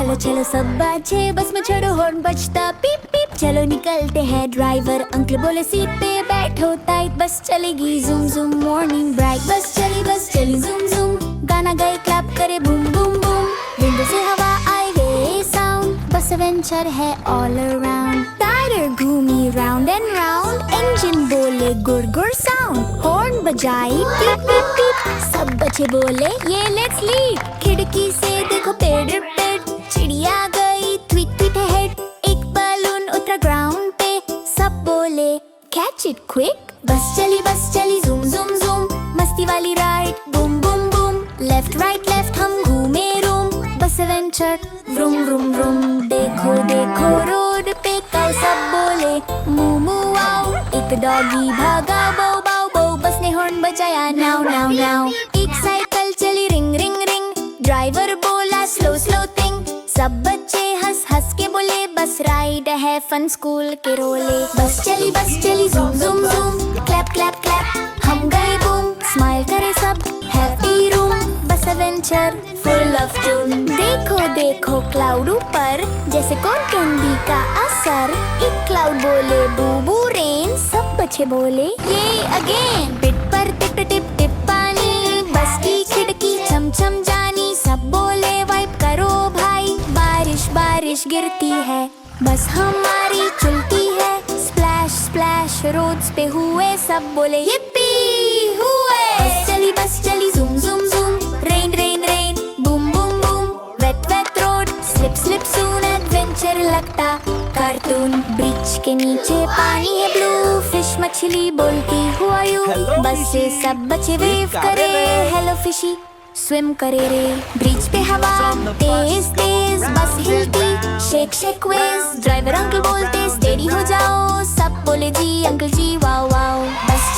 चलो चलो सब बाजे, बस में छोड़ो हॉर्न बजता पीप पीप। चलो निकलते हैं, ड्राइवर अंकल बोले सीट पे बैठो टाइट, बस चलेगी जूम जूम मॉर्निंग ब्राइट। बस चली जूम जूम, गाना गाए क्लैप करे बूम बूम बूम। विंडो से हवा आए वे साउंड, बस एडवेंचर है ऑल अराउंड। टायर घूमी राउंड एंड राउंड, इंजन बोले गुर गुर साउंड। हॉर्न बजाई पीप पीप पीप, सब बच्चे बोले ये लेट्स लीड। खिड़की से देखो पेड़ पेड़, चिड़िया गई ट्वीट ट्वीट हेड। एक बलून उतरा ग्राउंड पे, सब बोले कैच इट क्विक। बस चली जूम जूम जूम, मस्ती वाली ride boom boom boom. Left right left हम घूमे room, bus adventure vroom vroom vroom. देखो देखो रोड पे कल सब बोले मू मू आओ। एक डॉगी भागा बाऊ बाऊ बाऊ, बस ने हॉर्न बजाया नाउ नाउ नाउ। एक साइकिल चली रिंग रिंग रिंग, ड्राइवर बोला स्लो स्लो थिंग। सब बच्चे हंस हंस के बोले बस राइड है फन स्कूल के रोले। बस चली zoom zoom zoom, clap clap clap हम गए बूम। स्माइल करे सब happy room, bus adventure full of tune. देखो देखो क्लाउड ऊपर, जैसे कौन कैंडी का असर। एक क्लाउड बोले बू बू रेन, सब बच्चे बोले ये अगेन। पिट पर टिप टिप टिप पानी, बस की खिड़की छम छम जानी। सब बोले वाइप करो भाई, बारिश बारिश गिरती है, बस हमारी चलती है। स्प्लैश स्प्लैश रोड्स पे हुए, सब बोले yippee हुए। बस चली zoom zoom zoom, rain rain rain boom boom boom. Wet wet road slip slip soon, adventure लगता कार्टून। ब्रिज के नीचे पानी है ब्लू, फिश मछली बोलती हु आर यू। बस से सब बच्चे वेव करे हेलो फिशी, स्विम करे रे। ब्रिज पे हवा तेज तेज, बस हिलती शेक शेक वेज। ड्राइवर अंकल बोलते स्टेडी हो जाओ, सब बोले जी अंकल जी वाओ वाओ। बस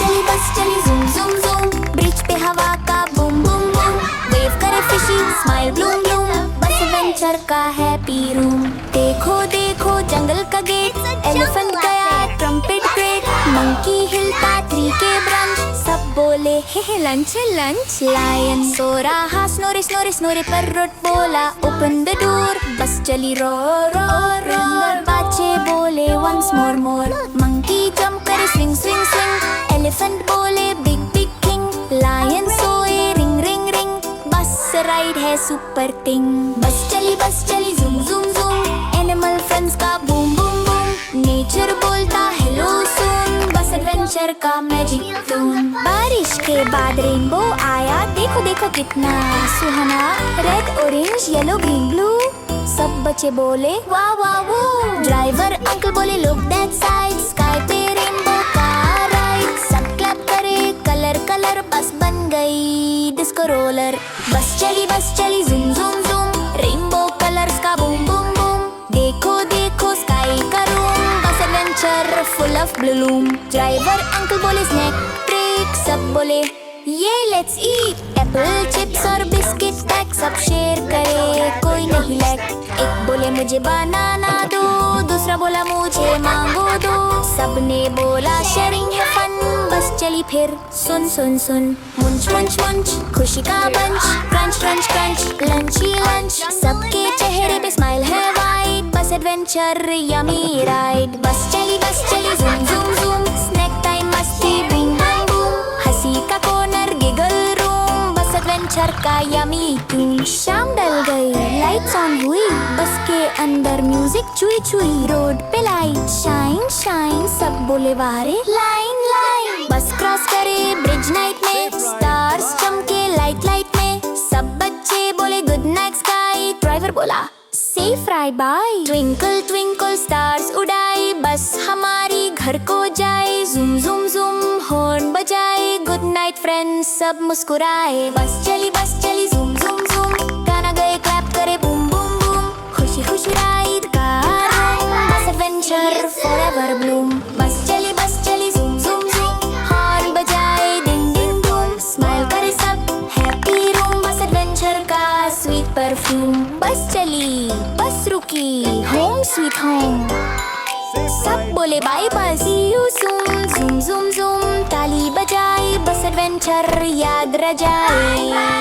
चली जूम जूम जूम, ब्रिज पे हवा का बूम बूम बूम। वेव करे fishy smile bloom bloom, bus adventure का हैप्पी रूम। देखो देखो जंगल का गेट, एलिफेंट गया ट्रम्पेट ग्रेट। मंकी हिलता ट्री के ब्रांच, सब बोले हे लंच लंच। लायन सो रहा स्नोरे स्नोरे स्नोरे, पैरोट बोला ओपन द डोर। बस चली रो रो रो, बच्चे बोले वंस मोर मोर। मंकी जंप करे स्विंग स्विंग स्विंग, एलिफेंट बोले बिग बिग किंग। लायन सोए रिंग रिंग रिंग, बस राइड है सुपर थिंग। बस चली zoom zoom zoom, animal friends का बूम बूम बूम। नेचर बोलता हेलो सून, बस एडवेंचर का मैजिक टून। बारिश के बाद रेनबो आया, देखो देखो कितना सुहाना। Red orange yellow green blue, सब बच्चे बोले वाह वाह वो। ड्राइवर अंकल बोले लुक दैट साइड, स्काई पे रेनबो का राइड। सब क्लैप करे कलर कलर, बस बन गई डिस्को रोलर। बस चली zoom zoom zoom, rainbow colours का बूम बूम बूम। देखो देखो स्काई का room, bus adventure full of bloom. Driver uncle बोले स्नैक ब्रेक, सब बोले ये लेट्स ईट। एप्पल चिप्स और बिस्किट पैक, सब शेयर करे कोई नहीं लैक। एक बोले मुझे बनाना दो, दूसरा बोला मुझे मैंगो दो। सबने बोला शेयरिंग है फन, बस चली फिर सुन सुन सुन। मुंच मुंच मुंच खुशी का बंच, क्रंच क्रंच क्रंच लंच ही लंच। सबके चेहरे पे स्माइल है वाइट, बस एडवेंचर यमी राइड। बस चली zoom zoom zoom, snack time मस्ती बूम बूम बूम। हंसी का corner giggle room, bus adventure का यमी टून। शाम डल गई लाइट्स ऑन हुई, बस के अंदर म्यूजिक चुई चुई। रोड पे लाइट शाइन शाइन, सब बोले वारे लाइन लाइन। बस क्रॉस करे ब्रिज नाइट में, स्टार्स चमके लाइट लाइट में। सब बच्चे बोले गुड नाइट स्काई, ड्राइवर बोला safe ride bye. Twinkle twinkle stars उड़ाई, बस हमारी घर को जाए। जूम जूम जूम हॉर्न बजाए, गुड नाइट फ्रेंड्स सब मुस्कुराए। बस चली जूम जूम जूम, गाना गए क्लैप करे बूम बूम बूम। खुशी खुशी राइड का room, bus adventure forever Bloom. बस चली जूम जूम जूम, हॉर्न बजाए डिंग डिंग डूम। स्माइल करे सब हैप्पी रूम, बस एडवेंचर का स्वीट परफ्यूम। बस रुकी होम स्वीट होम, सब बोले bye bye see you soon. Zoom zoom zoom ताली बजाई, बस एडवेंचर याद रह जाए।